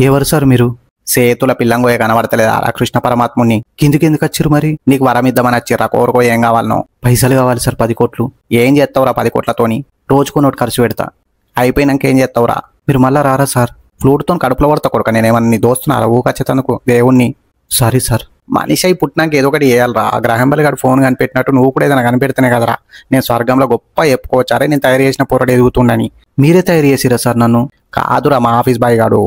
ఎవరు సార్ మీరు? సేతుల పిల్లంగోయ కనబడతలేదా రా కృష్ణ పరమాత్ముని? కిందికి వచ్చిర్రు మరి? నీకు వరం ఇద్దామని వచ్చిర్రా? కోరుకో, ఏం కావాలనో? పైసలు కావాలి సార్, 10 కోట్లు. ఏం చేస్తావురా 10 కోట్లతోని? రోజుకో నోటి ఖర్చు పెడతా. అయిపోయినాక ఏం చేస్తావురా? మీరు మళ్ళా రారా సార్? ఫ్లూట్తో కడుపులో పడతా కొడుక. నేనేమన్నా నీ దోస్తున్నారా ఊకచ్చేతనుకు దేవుణ్ణి? Sorry sir. మనిషి అయి పుట్టినాక ఏదో ఒకటి చేయాలరా. గ్రహం బలి గారు ఫోన్ కనిపెట్టినట్టు నువ్వు కూడా ఏదైనా కనిపెడితేనే కదరా నేను స్వర్గంలో గొప్ప చెప్పుకోవచ్చారే నేను తయారు చేసిన పొరడు ఎదుగుతుండని. మీరే తయారు చేసిరా సార్ నన్ను? కాదురా, మా ఆఫీస్ బాయ్ గాడు.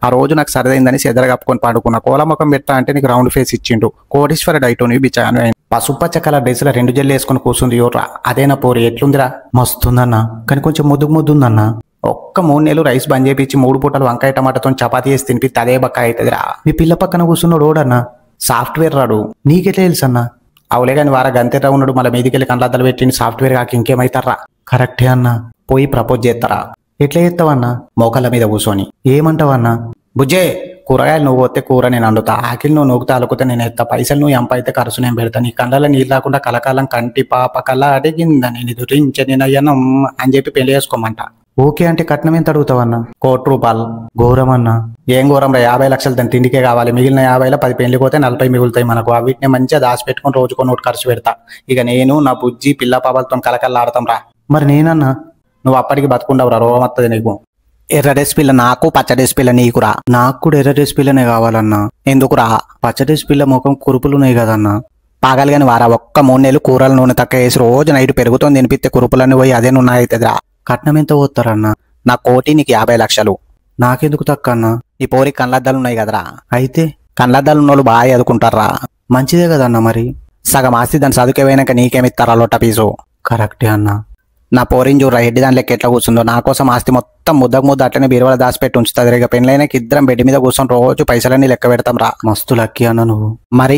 ఆ రోజు నాకు సరదైందని సెదర కప్పుకొని పండుకున్న. కోలముఖం పెట్టా అంటే నీకు రౌండ్ ఫేస్ ఇచ్చిండు. కోటీశ్వర డైటోని బిచ్చాను. పసుపచ్చ కలర్ డ్రెస్సులో 2 జల్లు వేసుకొని కూర్చుంది యోర్రా. అదేనా పోరి? ఎట్లుందిరా? మస్తుందన్నా, కానీ కొంచెం ముద్దుందన్నా. ఒక్క 3 నెలలు రైస్ బంద్ చేపించి 3 పూటలు వంకాయ టమాటాతో చపాతీ చేసి తినిపిస్తే అదే బక్క అవుతుందిరా. మీ పిల్ల పక్కన కూర్చున్నాడు ఓడన్నా, సాఫ్ట్వేర్ రాడు. నీకెట్లా తెలుసన్నా? అవులే కానీ వారా గంతెరా ఉన్నాడు. మళ్ళీ మీదికెళ్ళి కళ్ళద్దాలు పెట్టింది. సాఫ్ట్వేర్ కాక ఇంకేమైతారా? కరెక్టే అన్నా. పోయి ప్రపోజ్ చేస్తారా? ఎట్లా చేస్తావన్నా? మోకాళ్ళ మీద కూర్చొని. ఏమంటావన్నా? బుజ్జే, కూరగాయలు నువ్వు వస్తే కూర నేను వండుతా. ఆకిలి నువ్వు నూకుతా, అలుకుతే నేను ఎత్తా. పైసలు నువ్వు ఎంప అయితే ఖర్చు నేను పెడతా. నీ కళ్ళలో నీళ్ళు రాకుండా కలకాలం కంటి పాప కళ్ళ అడిగిందని నిదురించనినయనం అని చెప్పి పెళ్లి చేసుకోమంట. ఓకే అంటే కట్నం ఎంత అడుగుతావన్నా? 1 కోటి రూపాయలు. ఘోరం అన్నా. ఏం ఘోరం రా? 50 లక్షలు దాని తిండికే కావాలి. మిగిలిన 50లో 10 పెళ్లికి పోతే 40 మిగులుతాయి మనకు. అవిటిని మంచిగా దాచిపెట్టుకుని రోజుకో నోటు ఖర్చు పెడతా. ఇక నేను నా బుజ్జి పిల్ల పాపలతో కలకల్లాడతాం రా. మరి నేనన్నా? నువ్వు అప్పటికి బతుకుండవురా, రోగం వస్తుంది నీకు. ఎర్ర డ్రెస్ పిల్ల నాకు, పచ్చ డ్రెస్ పిల్ల నీకురా. నాకు కూడా ఎర్ర డ్రెస్ పిల్లనే కావాలన్నా. ఎందుకురా? పచ్చ డ్రెస్ పిల్ల ముఖం కురుపులున్నాయి కదన్నా. పాగాలి కానీ వారా. ఒక్క 3 నెలలు కూరల నూనె తక్కువ వేసి రోజు నైట్ పెరుగుతుంది తినిపిస్తే కురుపులన్నీ పోయి అదే నూనె అవుతుందిరా. కట్నం ఎంత పోతారన్నా? నా 1 కోటి, నీకు 50 లక్షలు. నాకెందుకు తక్కువ అన్నా? నీ పోరి కళ్ళద్దాలు ఉన్నాయి కదరా. అయితే కళ్ళద్దాలు ఉన్న వాళ్ళు బాగా చదువుకుంటారా. మంచిదే కదన్నా. మరి సగం ఆస్తి దాన్ని చదువుకేపోయినాక నీకేమిస్తారా లొట్ట పీసు? కరెక్టే అన్నా. నా పోరిని చూడరా, హెడ్డి దాని లెక్క ఎట్లా కూర్చుందో. నా కోసం ఆస్తి మొత్తం ముద్ద అట్లనే బీరువాలో దాచిపెట్టి ఉంచుతుంది. ఇక పెళ్ళైనాక ఇద్దరం బెడ్ మీద కూర్చొని రోజు పైసలన్నీ లెక్క పెడతాం రా. మస్తు లక్కీ అన్న నువ్వు. మరి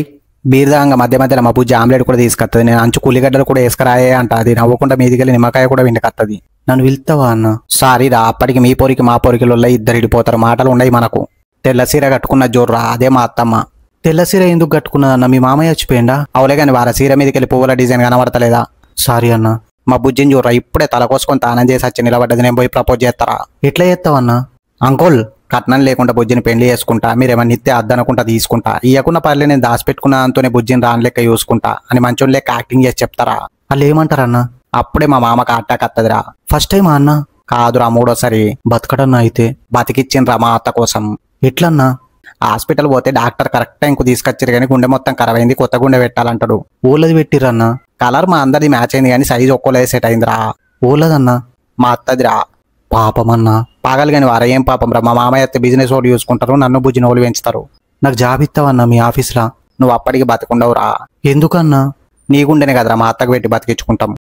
బీర్దాంగా మధ్యలో మా బుజ్జి ఆమ్లెట్ కూడా తీసుకొస్తుంది. నేను అంచు కూలిగడ్డలు కూడా వేసుకురాయే అంట. అది నవ్వకుండా మీదికెళ్ళి నిమ్మకాయ కూడా విండికత్తది. నన్ను వెళ్తావా అన్న? సారీ రా, అప్పటికి మీ పోరికి మా పోరికిలో ఇద్దరు ఇడిపోతారు. మాటలు ఉన్నాయి మనకు. తెల్ల సీర కట్టుకున్న జోర్రా, అదే మా అత్తమ్మ. తెల్ల సీర ఎందుకు కట్టుకున్నదన్న? మీ మామయ్య చచ్చిపోయిందా? అవులే కానీ వారా సీర మీదకెళ్ళి పువ్వుల డిజైన్ కనబడతలేదా? సారీ అన్న. మా బుజ్జిని చూడరా, ఇప్పుడే తల కోసుకొని తానం చేసి వచ్చి నిలబడ్డది. నేను పోయి ప్రపోజ్ చేస్తారా? ఎట్లా చేస్తావన్నా? అంకుల్, కట్నం లేకుండా బుజ్జిని పెళ్లి చేసుకుంటా. మీరేమన్నా ఇస్తే అద్దనుకుంటా తీసుకుంటా. ఇయ్యకున్న పర్లే, నేను దాచిపెట్టుకున్న అంతోనే బుజ్జిని రాని లెక్క చూసుకుంటా అని మంచోళ్ళ లెక్క యాక్టింగ్ చేసి చెప్తారా? వాళ్ళు ఏమంటారన్నా? అప్పుడే మా మామకు అట్టాక్ వస్తుందిరా. ఫస్ట్ టైం అన్నా? కాదురా, 3వసారి. బతకడన్నా? అయితే బతికిచ్చిండ్రా మా అత్త కోసం. ఎట్లన్నా? హాస్పిటల్ పోతే డాక్టర్ కరెక్ట్ టైంకు తీసుకొచ్చారు కానీ గుండె మొత్తం ఖరాబ్ అయింది, కొత్త గుండె పెట్టాలంటాడు. ఊళ్ళది పెట్టిరన్నా? కలర్ మా అందరిది మ్యాచ్ అయింది కానీ సైజ్ ఒక్కోలే సెట్ అయిందిరా. ఊళ్ళదన్నా? మా అత్తదిరా. పాపమన్నా. పాగాలి కానీ వారా, ఏం పాపం రా. మా మామయ్య అయితే బిజినెస్ వాళ్ళు చూసుకుంటారు, నన్ను బుజ్జిన వాళ్ళు పెంచుతారు. నాకు జాబ్ ఇస్తావన్నా మీ ఆఫీస్లో? నువ్వు అప్పటికి బతకుండవురా. ఎందుకన్నా? నీ గుండెనే కదరా మా అత్తకు పెట్టి బతికించుకుంటాం.